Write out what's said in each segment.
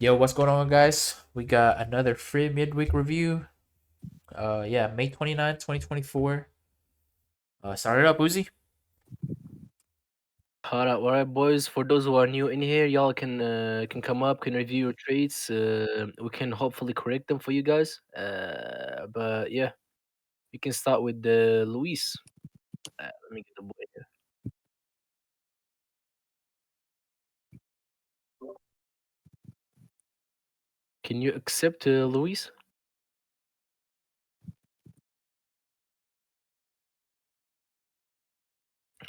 Yo, what's going on, guys? We got another free midweek review. Yeah, May 29th, 2024. Start it up, Uzi. All right, boys. For those who are new in here, y'all can come up, can review your traits. We can hopefully correct them for you guys. But yeah, we can start with Luis. Let me get the boy here. Can you accept Luis?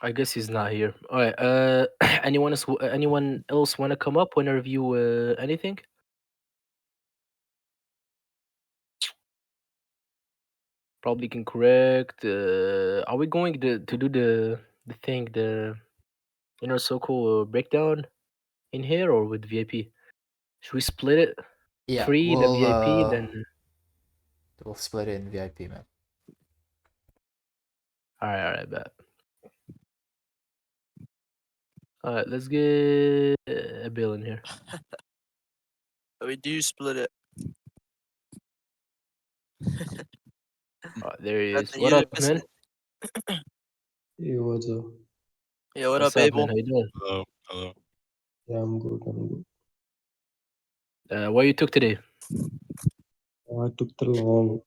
I guess he's not here. All right. Anyone else want to come up? Want to review anything? Probably can correct. Are we going to do the thing the inner circle breakdown in here or with VIP? Should we split it? Yeah, Free the we'll VIP, uh then we'll split it in VIP, man. all right, bet. All right, let's get a bill in here. We do split it. All right, there he is. Nothing What you up, missing. man? Hey, what's up? Yeah, what What's up, up, Abel? man? How you doing? Hello. Yeah, I'm good. I'm good. What you took today? I took the long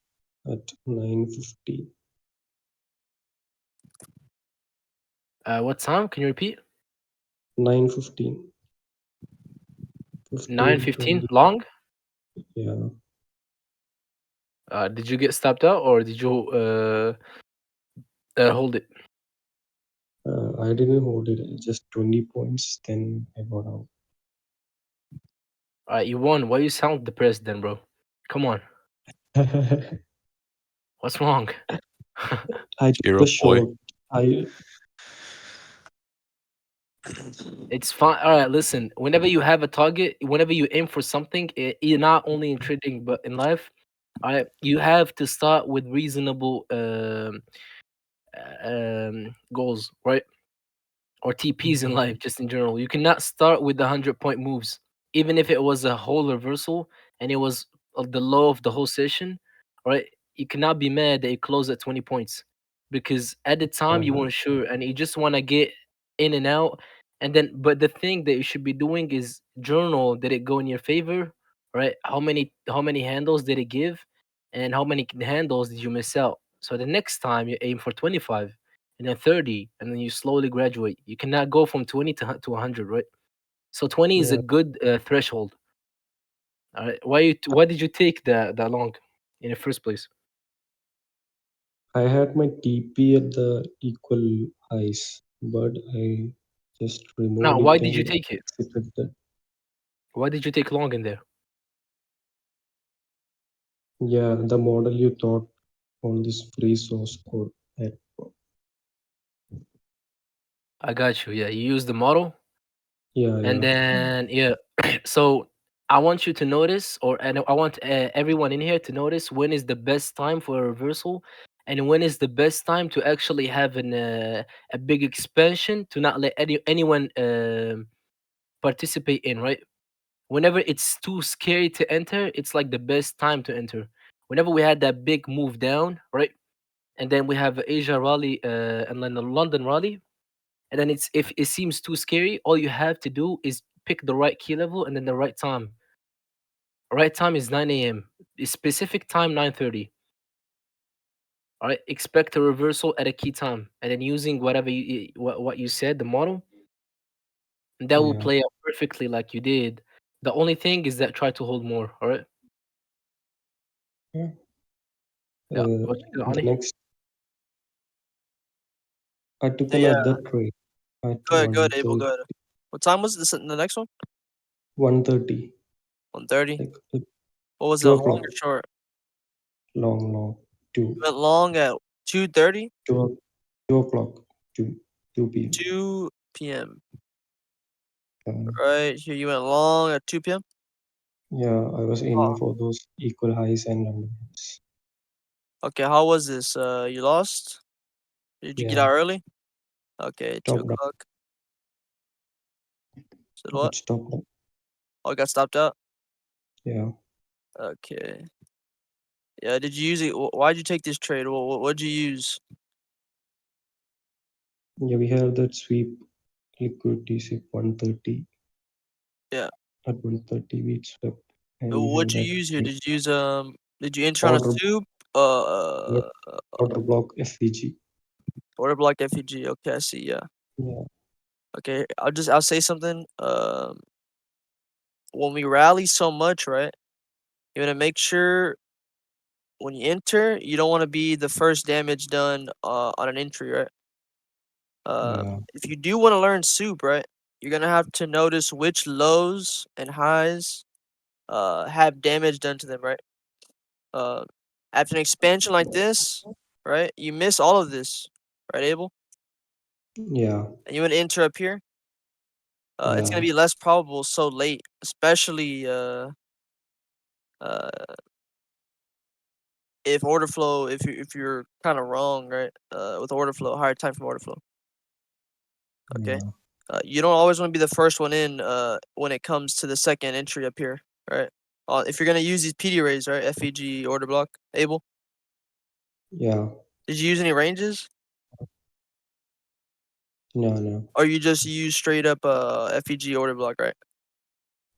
at 9:50. What time? Can you repeat? 9:15. 15, 9:15 20. long. Yeah. Did you get stopped out or did you hold it? I didn't hold it. Just 20 points. Then I got out. All right, you won. Why you sound depressed then, bro? Come on. What's wrong? I took Hero the boy. short. I It's fine. All right, listen. Whenever you have a target, whenever you aim for something, you're not only in trading but in life. All right, you have to start with reasonable goals, right? Or TPs in life, just in general. You cannot start with the 100-point moves, even if it was a whole reversal and it was the low of the whole session, right? You cannot be mad that you close at 20 points because at the time you uh, weren't sure and you just want to get in and out. And then, but the thing that you should be doing is journal. Did it go in your favor, right? How many handles did it give, and how many handles did you miss out? So the next time you aim for 25 and then 30 and then you slowly graduate. You cannot go from 20 to 100, right? So 20 is a yeah. good threshold. All right. Why did you take that long in the first place? I had my TP at the equal highs, but I just Now, removed why it did you and take it? exited the. Why did you take long in there? Yeah, the model you thought on this free source code. At, I got you. Yeah, you use the model. yeah, And yeah. then yeah, so I want you to notice, and I want everyone in here to notice when is the best time for a reversal, and when is the best time to actually have a big expansion to not let anyone participate in, right? Whenever it's too scary to enter, it's like the best time to enter. Whenever we had that big move down, right, and then we have Asia rally and then the London rally, and then it's if it seems too scary, all you have to do is pick the right key level and then the right time. Right time is 9 a.m. The specific time 9:30. All right, expect a reversal at a key time, and then using whatever what you said, the model, and that will Yeah. play out perfectly like you did. The only thing is that try to hold more. All right. Yeah. Yeah. What you got, The Ani? next, I took Yeah, another trade at go ahead, Abel. Go ahead. What time was this? The next one? 1:30, 1:30. like What was it? 2 Long o'clock, or short? long, 2, You went long at 2:30, 2 o'clock, 2 p.m. 2 p.m. Uh, Right here, you went long at 2 p.m. yeah, I was Oh, aiming for those equal highs and London highs. okay. How was this? You lost? Did you get Yeah, out early? Okay, two stopped up. o'clock. Said what? It stopped up. Oh, I got stopped out. Yeah. Okay. Yeah. Did you use it? Why'd you take this trade? What'd you use? Yeah, we have that sweep liquidity sweep 130. Yeah. At 130 we swept, and we have What'd you that use here? Did you use Did you enter on a order soup? yep, order block FVG. Order block FEG. Okay, I see. Yeah. Yeah. Okay. I'll say something. When we rally so much, right? You want to make sure when you enter, you don't want to be the first damage done on an entry, right? Yeah. If you do want to learn soup, right, you're gonna have to notice which lows and highs have damage done to them, right? Uh, After an expansion like this, right, you miss all of this, right, Abel? Yeah. And you want to enter up here, it's gonna Yeah. be less probable so late, especially uh if order flow, if you're kind of wrong, right, with order flow, higher time from order flow. Okay. Yeah. You don't always want to be the first one in when it comes to the second entry up here, right? If you're gonna use these PD rays, right? FEG order block, Abel. Yeah. Did you use any ranges, No, no. or you just use straight up FEG order block, right?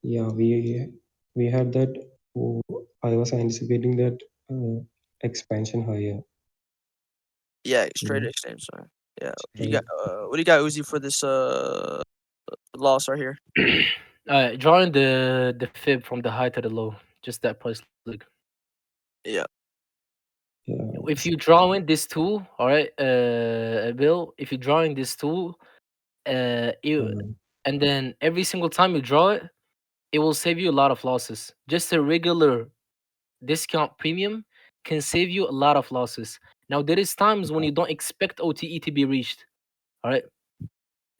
Yeah, we had that. Oh, I was anticipating that expansion higher. Yeah, You straight know, extension. Sorry. Yeah. You got straight. what do you got, Uzi, for this loss right here? Drawing the fib from the high to the low, just that price leg. Yeah. Yeah. If you draw in this tool, all right, Bill, if you're drawing this tool, you Uh, and then every single time you draw it, it will save you a lot of losses. Just a regular discount premium can save you a lot of losses. Now there is times when you don't expect OTE to be reached, all right,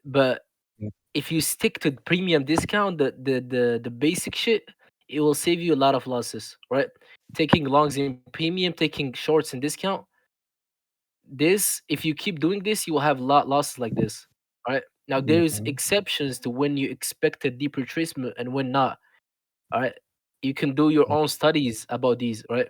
but yeah. if you stick to the premium discount, the basic shit, it will save you a lot of losses, right? Taking longs in premium, taking shorts in discount. This, if you keep doing this, you will have lot losses like this. All right. Now there's Yeah. exceptions to when you expect a deep retracement and when not. All right. You can do your own studies about these, right?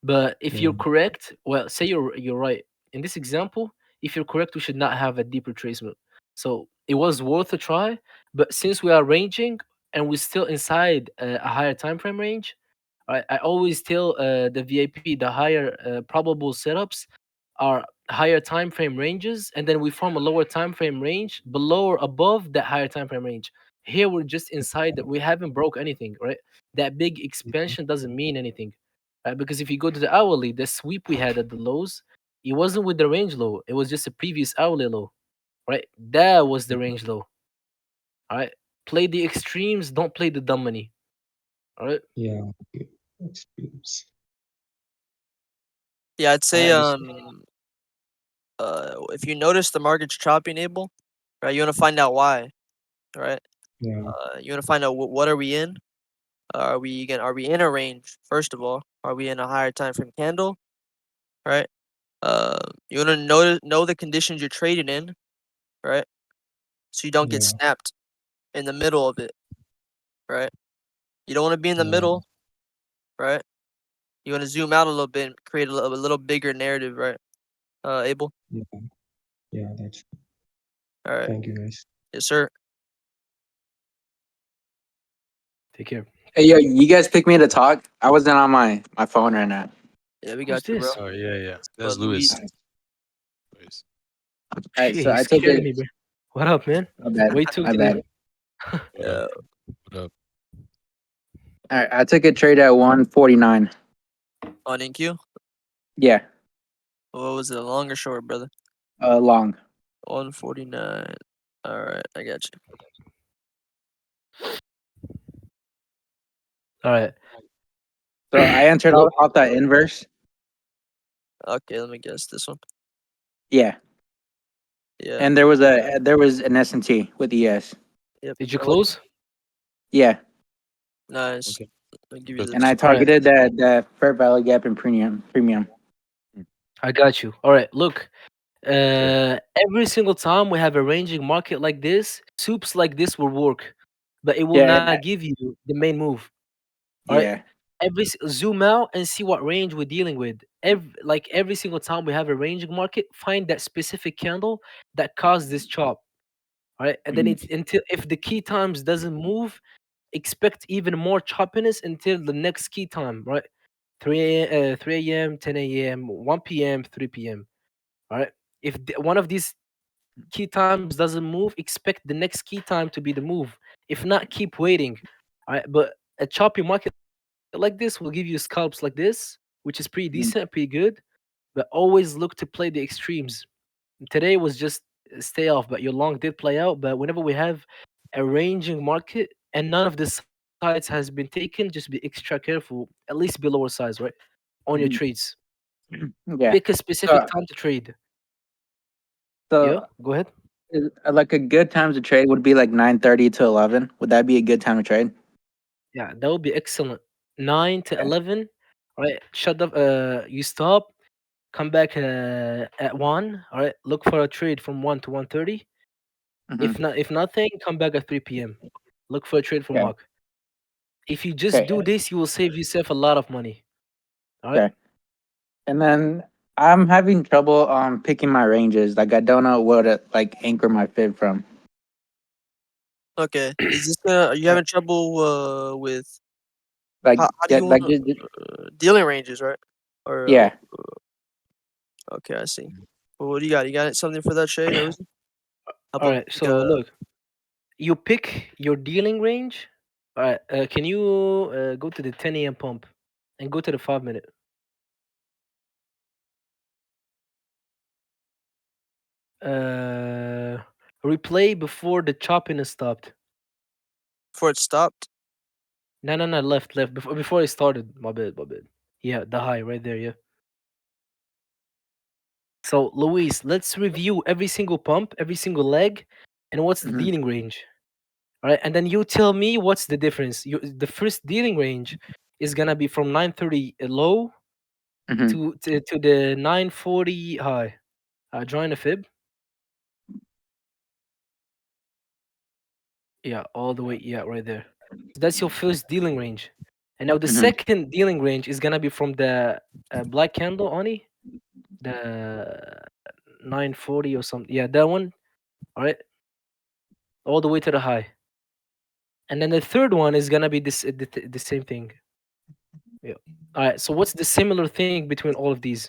But if Yeah. you're correct, well, say you're right. In this example, if you're correct, we should not have a deep retracement. So it was worth a try. But since we are ranging and we're still inside a higher time frame range, I always tell the VIP the higher probable setups are higher time frame ranges, and then we form a lower time frame range below or above that higher time frame range. Here we're just inside that, we haven't broke anything, right? That big expansion doesn't mean anything, right? Because if you go to the hourly, the sweep we had at the lows, it wasn't with the range low, it was just a previous hourly low, right? That was the range low. All right, play the extremes, don't play the dumb money. All right. Yeah. Okay. Experience. Yeah, I'd I say understand. if you notice the market's choppy, Abel, right, you want to find out why, right? Yeah. You want to find out what are we in? Are we in a range? First of all, are we in a higher time frame candle? Right. You want to know the conditions you're trading in, right? So you don't get Yeah. snapped in the middle of it, right? You don't want to be in the Yeah. middle, right? You want to zoom out a little bit and create a little bigger narrative, right? Abel. Yeah. Yeah. That's. All right. Thank you, guys. Yes, sir. Take care. Hey, yo, you guys picked me to talk? I wasn't on my phone right now. Yeah, we Who's got you, bro. this? Oh yeah, yeah. That's But Luis. Lewis. Lewis. All right, Shit, so he I took scared it. me, bro. What up, man? My bad. Way too My good. bad. What up? Yeah. What up? All right, I took a trade at 149. On NQ. Yeah, What was it? A long or short, brother? long. 149. All right, I got you. All right. So I entered Look, off that inverse. Okay, let me guess this one. Yeah, Yeah. and there was an S&T with ES. Yep. did you And what- close? Yeah, Nice. Okay. Let me give you Good. and I this. targeted that fair value gap in premium. I got you. All right. Look, Okay. every single time we have a ranging market like this, soups like this will work, but it will Yeah, not give you the main move. All right. Yeah. Zoom out and see what range we're dealing with. Every single time we have a ranging market, find that specific candle that caused this chop. All right, and then Mhm. it's until if the key times doesn't move, expect even more choppiness until the next key time. Right, 3 a.m., 10 a.m., 1 p.m., 3 p.m. All right, if one of these key times doesn't move, expect the next key time to be the move. If not, keep waiting. All right, but a choppy market like this will give you scalps like this, which is pretty decent, pretty good. But always look to play the extremes. Today was just stay off, but your long did play out. But whenever we have a ranging market and none of the sides has been taken, just be extra careful, at least be lower size, right? On your Mhm. trades. Yeah. Pick a specific So, time to trade. Yeah, so go ahead. like a good time to trade would be like 9:30 to 11. Would that be a good time to trade? Yeah, that would be excellent. 9 to Okay. 11, right? Shut up. You stop. Come back at 1. All right. Look for a trade from 1 to 1:30. Hmm. If nothing, come back at 3 p.m. Look for a trade from Okay. Mark. If you just Okay. do this, you will save yourself a lot of money. All right. Okay. And then I'm having trouble picking my ranges. Like I don't know where to like anchor my fib from. Okay. Is this are you All right. having trouble with Like how do yeah, you want like just dealing ranges, right? Or yeah. okay, I see. Well, what do you got? You got something for that shade or help All him right. pick So look, you pick your dealing range. All right. Can you go to the 10 a.m. pump and go to the 5 minute? Uh, Replay before the choppiness stopped. before it stopped? No, no, no. Left. Before it started. My bad. My bad. Yeah, the high right there. Yeah. So, Luis, let's review every single pump, every single leg, and what's the Hmm. dealing range. All right, and then you tell me what's the difference. The first dealing range is gonna be from 930 low Hmm. to the 940 high. Join a fib. Yeah, all the way. Yeah, right there. So that's your first dealing range. And now the Hmm. second dealing range is gonna be from the black candle Oni, the 940 or something. Yeah, that one. All right, all the way to the high. And then the third one is gonna be the same thing. Yeah. All right. So what's the similar thing between all of these?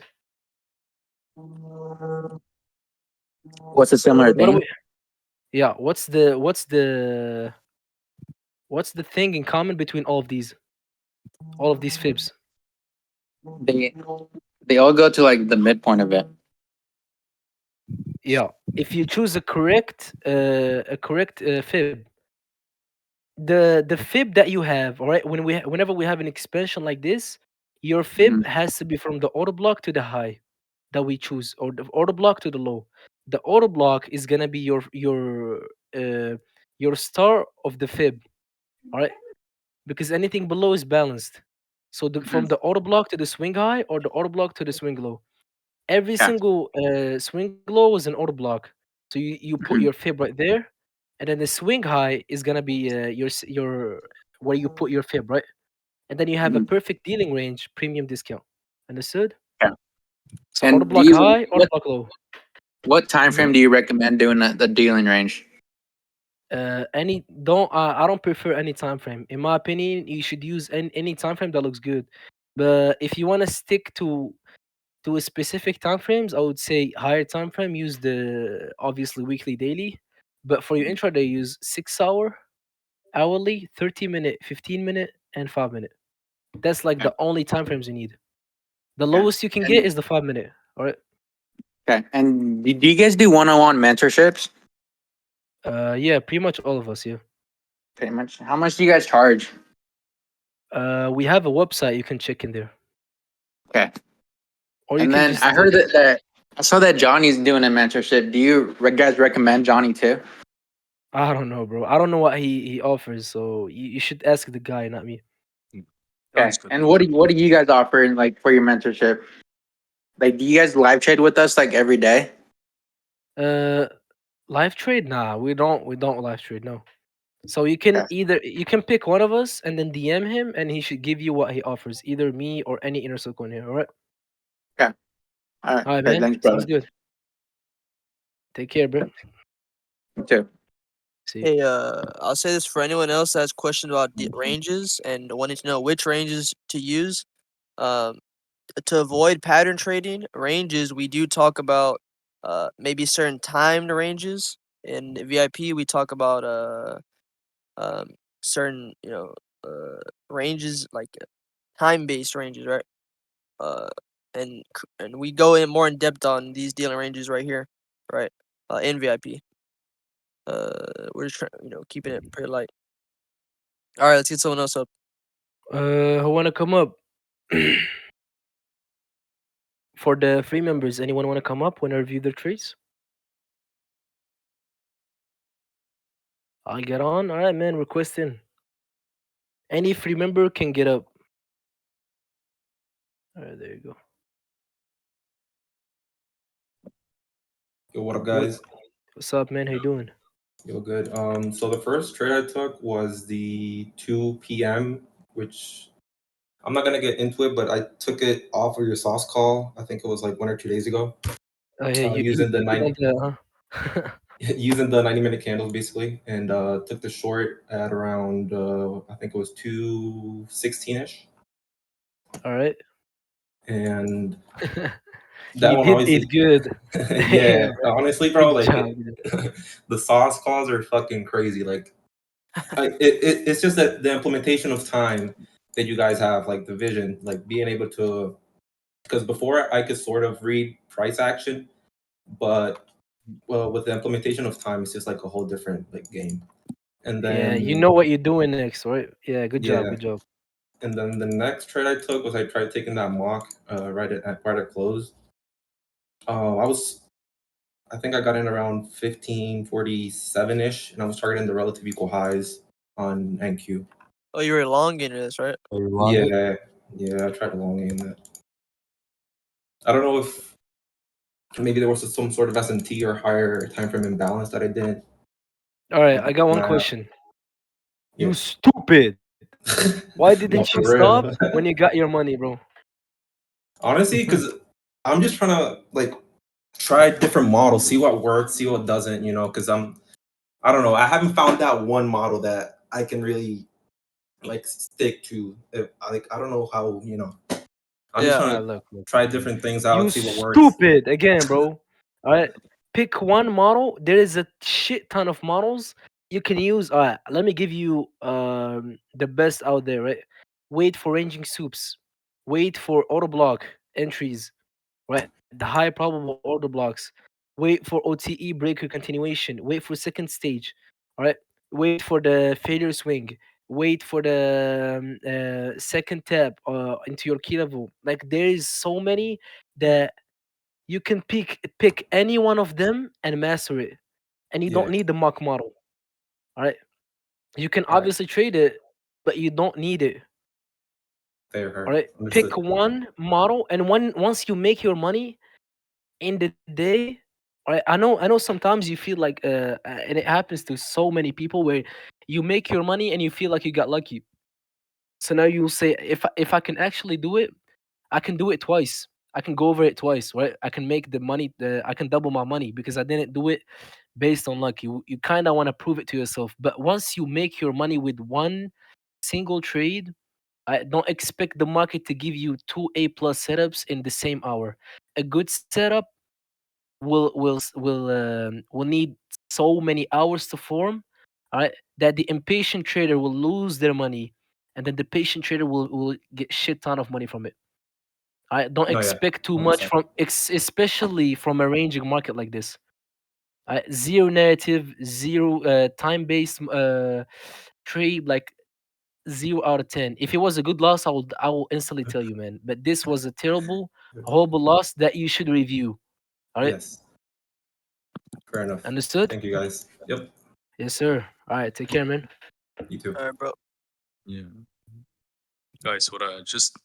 What's a similar What are thing? we? Yeah. What's the thing in common between all of these fibs? They they all go to like the midpoint of it. Yeah. If you choose a correct fib, the fib that you have, all right, whenever we have an expansion like this, your Hmm. fib has to be from the order block to the high that we choose, or the order block to the low. The order block is gonna be uh your star of the fib, all right, because anything below is balanced. So Hmm. from the order block to the swing high or the order block to the swing low, every Yeah. single swing low is an order block. So you put your Hmm. fib right there, and then the swing high is gonna be your where you put your fib, right? And then you have a Hmm. perfect dealing range premium discount. Understood? Yeah. So order And do block you high, order block low. what time Mhm. frame do you recommend doing the dealing range? Any don't I don't prefer any time frame. In my opinion, you should use any time frame that looks good. But if you want to stick to a specific time frames, I would say higher time frame. Use the obviously weekly, daily. But for your intraday, use 6 hour, hourly, 30 minute, 15 minute, and 5 minute. That's like Okay. the only time frames you need. The Okay. lowest you can get And is the 5 minute. All right. okay. And do you guys do one-on-one mentorships? Yeah, pretty much all of us. Yeah. Pretty much. How much do you guys charge? We have a website you can check in there, Okay. or you And can then I just heard that I saw that Johnny's doing a mentorship. Do you guys recommend Johnny too? I don't know, bro. I don't know what he offers, so you should ask the guy, not me. Okay. And what do you guys offer like for your mentorship? Like, do you guys live trade with us like every day? Uh, Live trade? Nah, we don't live trade. No. So you can Okay. you can pick one of us and then DM him, and he should give you what he offers, either me or any inner circle in here. All right, Okay. All right. all right, Okay. man. Thanks, Sounds brother. good. Take care, bro. You too. See. Hey, I'll say this for anyone else that has questions about ranges and wanting to know which ranges to use. Um, to avoid pattern trading ranges, we do talk about maybe certain timed ranges. In VIP, we talk about certain ranges like time-based ranges, right? Uh, and we go in more in depth on these dealing ranges right here, right? In VIP. We're just trying, keeping it pretty light. All right, let's get someone else up. Who wanna come up? For the free members, anyone wanna come up? Wanna review their trades? I'll get on. All right, man. Request in. Any free member can get up. All right, there you go. Yo, what up, What- guys? What's up, man? How you doing? Yo, good. So the first trade I took was the 2 p.m., which I'm not gonna get into it, but I took it off of your sauce call. I think it was like 1 or 2 days ago. Oh yeah, you Using the took it 90 on the huh? using the 90-minute candles basically, and took the short at around I think it was 216ish, All right. and that You one did it obviously, good. yeah. Damn, bro. Honestly, bro, Good like job. the sauce calls are fucking crazy. Like it's just that the implementation of time that you guys have, like the vision, like being able to, because before I could sort of read price action, but well, with the implementation of time, it's just like a whole different like game. And Yeah, you then know what you're doing next, right? Yeah, good job, yeah, good job. and then the next trade I took was I tried taking that mock right at close. I was I think I got in around 1547 ish, and I was targeting the relative equal highs on NQ. Oh, you were long into this, right? Yeah, yeah, I tried to long aim that. I don't know if maybe there was some sort of S&T or higher time frame imbalance that I did. All right, I got one Nah, question. yeah. You stupid. Why No, didn't you for real. stop when you got your money, bro? Honestly, because I'm just trying to like try different models, see what works, see what doesn't, because I don't know. I haven't found that one model that I can really like stick to. I don't know how, I'm just Yeah. trying to Look. try different things You out, see what works. stupid again, bro. All right, pick one model. There is a shit ton of models you can use. All right, let me give you the best out there. Right, wait for ranging soups. Wait for auto block entries. Right, the high probable order blocks. Wait for OTE breaker continuation. Wait for second stage. All right, wait for the failure swing. Wait for the second tap into your key level. Like there is so many that you can pick any one of them and master it, and you don't Yeah, need the mock model. All right, you can all right, obviously trade it, but you don't need it. All fair, right, pick understood. one model, and once you make your money in the day, all right, I know sometimes you feel like and it happens to so many people where you make your money and you feel like you got lucky. So now you say, if I can actually do it, I can do it twice. I can go over it twice, right? I can make the money. I can double my money because I didn't do it based on luck. You kind of want to prove it to yourself. But once you make your money with one single trade, I don't expect the market to give you two A+ setups in the same hour. A good setup will need so many hours to form, all right, that the impatient trader will lose their money, and then the patient trader will get shit ton of money from it. I don't No, yeah, expect too much 100%. from especially from a ranging market like this. Zero narrative, zero time-based trade, like 0 out of 10. If it was a good loss, I will instantly tell you, man. But this was a terrible, horrible loss that you should review. All right, Yes, fair enough. understood? Thank you guys. Yep, Yes, sir. All right, take care, man. you too. All right, bro. Yeah. Guys, what just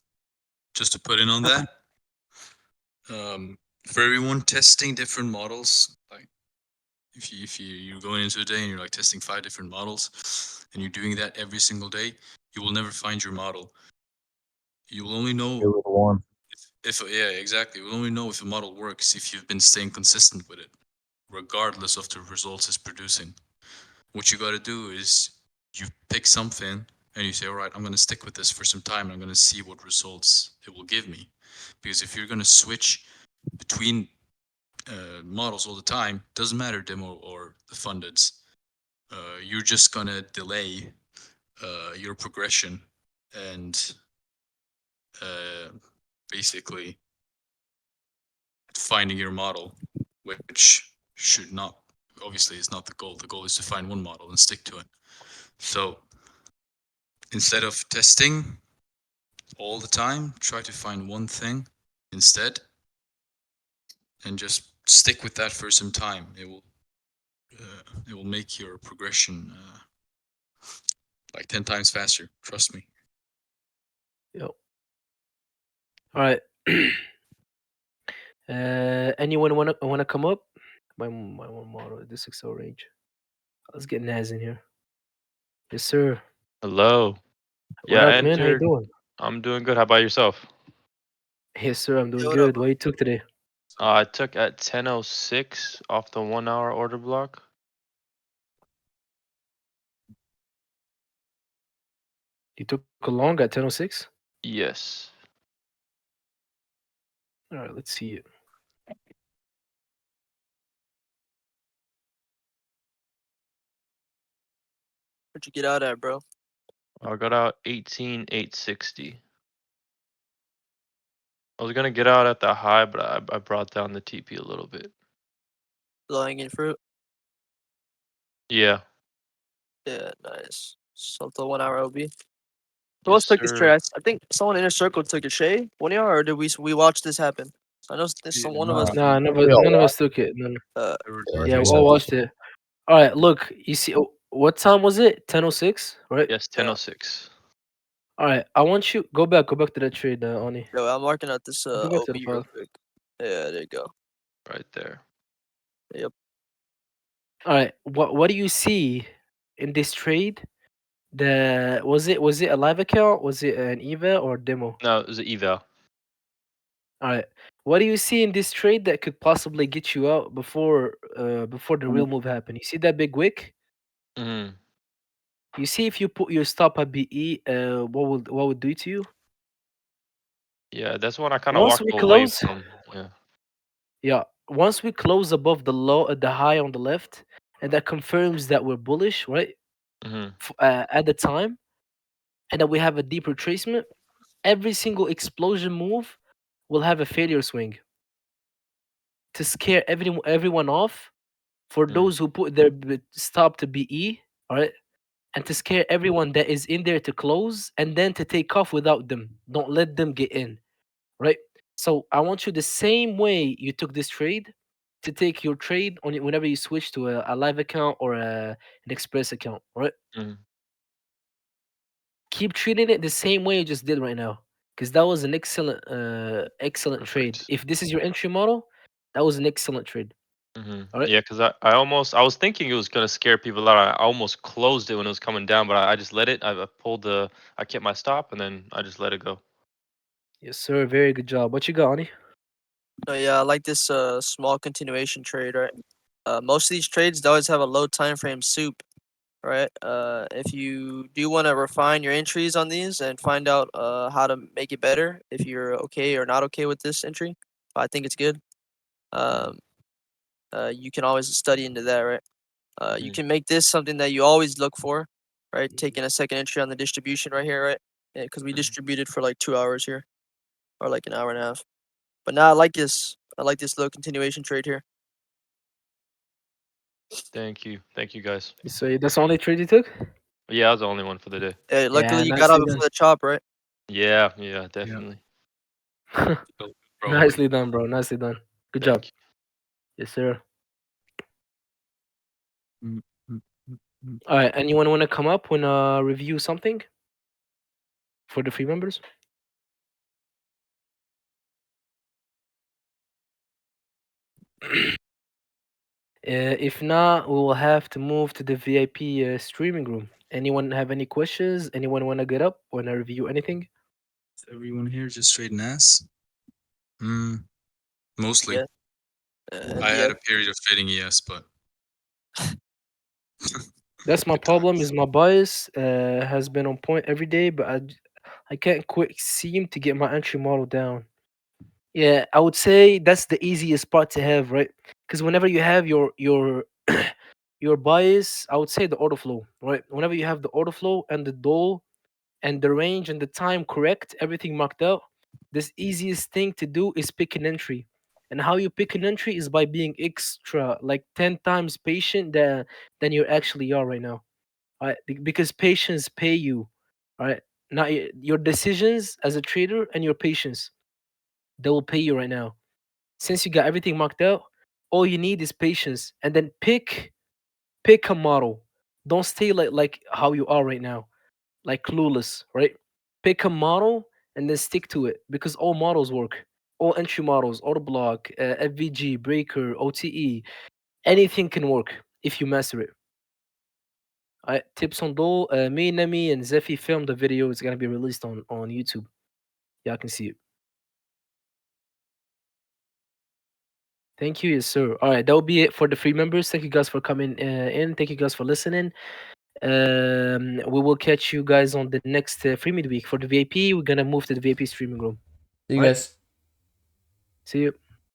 to put in on that, for everyone testing different models, like You're going into a day and you're like testing 5 different models, and you're doing that every single day, you will never find your model. You will only know It was one. if yeah, exactly. We'll only know if a model works if you've been staying consistent with it, regardless of the results it's producing. What you got to do is you pick something and you say, all right, I'm going to stick with this for some time, and I'm going to see what results it will give me. Because if you're going to switch between models all the time, doesn't matter demo or the fundeds, you're just going to delay your progression and uh, basically finding your model, which should not, obviously is not the goal. The goal is to find one model and stick to it. So instead of testing all the time, try to find one thing instead and just stick with that for some time. It will make your progression like 10 times faster. Trust me. Yep. All right. Anyone wanna come up? My one model, the 6 range. Let's get Naz in here. Yes, sir. Hello. What Yeah, I up, man? How you entered. doing? I'm doing good. How about yourself? Yes, sir. I'm doing Yo, what up, good. What you took today? I took at 10:06 off the 1 hour order block. You took a long at 10:06. Yes. All right, let's see it. Where'd you get out at, bro? I got out 18,860. I was gonna get out at the high, but I brought down the TP a little bit. Low hanging fruit. Yeah. Yeah, nice. So the 1 hour OB. So Yes, let's take this sir. trade. I think someone in a circle took a shade. One of y'all, or did we watch this happen? I know this Yeah, one of us. Nah, We all none of watched. us took it. None. Yeah, Yeah, we we all all watched it. All right, look. You see, what time was it? 10:06, right? Yes, 10:06. All right. I want you go back to that trade, Oni. Yo, I'm marking out this Go back to OB the real file. quick. Yeah, there you go. Right there. Yep. All right. What do you see in this trade? Was it a live account? Was it an EVA or demo? No, it was an eval. All right. What do you see in this trade that could possibly get you out before the real move happened? You see that big wick? Mm-hmm. You see if you put your stop at BE, what would do to you? Yeah, that's when I kind of Once walked we away close, from. Yeah. yeah. Once we close above the low, the high on the left, and that confirms that we're bullish, right? Mm-hmm. At the time, and that we have a deep retracement, every single explosion move will have a failure swing to scare everyone off. For Mm. those who put their stop to BE, all right, and to scare everyone that is in there to close, and then to take off without them. Don't let them get in, right? So I want you the same way you took this trade to take your trade on whenever you switch to a live account or an express account, all right? Mm-hmm. Keep treating it the same way you just did right now, because that was an excellent trade. Perfect. If this is your entry model, that was an excellent trade. Mm-hmm. All right. Yeah, because I was thinking it was gonna scare people out. I almost closed it when it was coming down, but I just let it. I pulled I kept my stop, and then I just let it go. Yes, sir. Very good job. What you got, Ani? No, yeah, I like this small continuation trade, right? Most of these trades they always have a low time frame soup, right? If you do want to refine your entries on these and find out how to make it better, if you're okay or not okay with this entry, I think it's good. Um, you can always study into that, right? You Mm. can make this something that you always look for, right? Taking a second entry on the distribution right here, right? Yeah, because we Mhm. distributed for like 2 hours here, or like an hour and a half. But now I like this. I like this little continuation trade here. Thank you guys. So that's the only trade you took? Yeah, I was the only one for the day. Hey, Yeah, luckily you got out nicely before done. the chop, right? Yeah, definitely. Bro, what Nicely done, bro. Nicely done. Good job. Thank you. Yes, sir. Mm, mm, mm, mm. All right. Anyone want to come up and review something for the free members? If not, we will have to move to the VIP streaming room. Anyone have any questions? Anyone want to get up? Want to review anything? Is everyone here just straight ass? Mostly. Yes. I had Yes. a period of fading yes, but That's my good problem. times. Is my bias has been on point every day, but I can't quite seem to get my entry model down. Yeah, I would say that's the easiest part to have, right? Because whenever you have your your bias, I would say the order flow, right? Whenever you have the order flow and the dole and the range and the time correct, everything marked out, this easiest thing to do is pick an entry. And how you pick an entry is by being extra, like 10 times patient than you actually are right now. All right? Because patience pay you. All right. Not your decisions as a trader and your patience. They will pay you right now. Since you got everything marked out, all you need is patience. And then pick a model. Don't stay like how you are right now, like clueless, right? Pick a model and then stick to it because all models work. All entry models, auto block, FVG, breaker, OTE, anything can work if you master it. Tips on Dole. Me, Nemi, and Zephy filmed the video. It's gonna be released on YouTube. Y'all can see it. Thank you, yes, sir. All right, that will be it for the free members. Thank you guys for coming in. Thank you guys for listening. We will catch you guys on the next free midweek. For the VIP, we're gonna move to the VIP streaming room. See you All right. guys. See you.